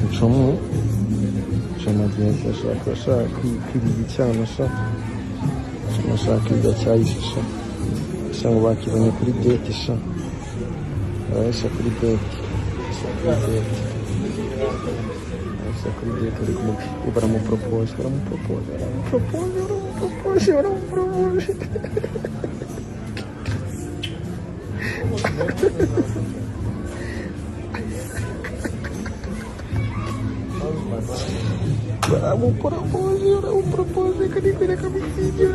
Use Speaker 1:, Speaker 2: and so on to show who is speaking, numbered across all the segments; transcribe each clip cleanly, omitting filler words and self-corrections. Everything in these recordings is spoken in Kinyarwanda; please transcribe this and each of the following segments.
Speaker 1: Ncomu amagenzi ashaka kwiga icyana sha ashaka kwiga cyahise sha sha ngo bakibonye kuri date sha arayisha kuri date ariko baramupropose que ni cuida camisinha,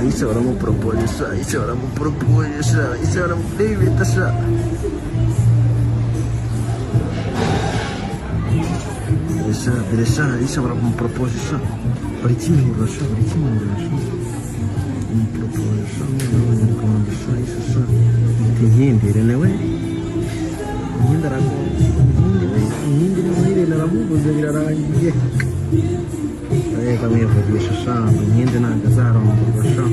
Speaker 1: isso era um propósito, isso era um propósito, isso era um David, isso era um propósito, Britimura, um propósito, isso, ninguém, né, ué? Kami berbisa sama, nyende na gazara orang berbisa,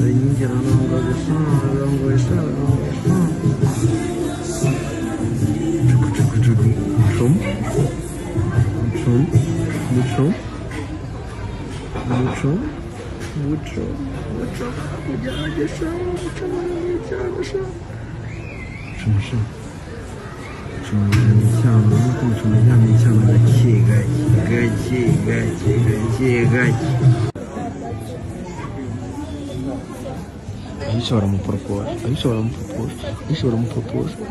Speaker 1: nyende na orang berbisa. Cukup, mucho, Isso era um propósito.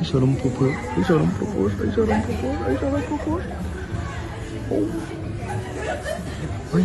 Speaker 1: Ay,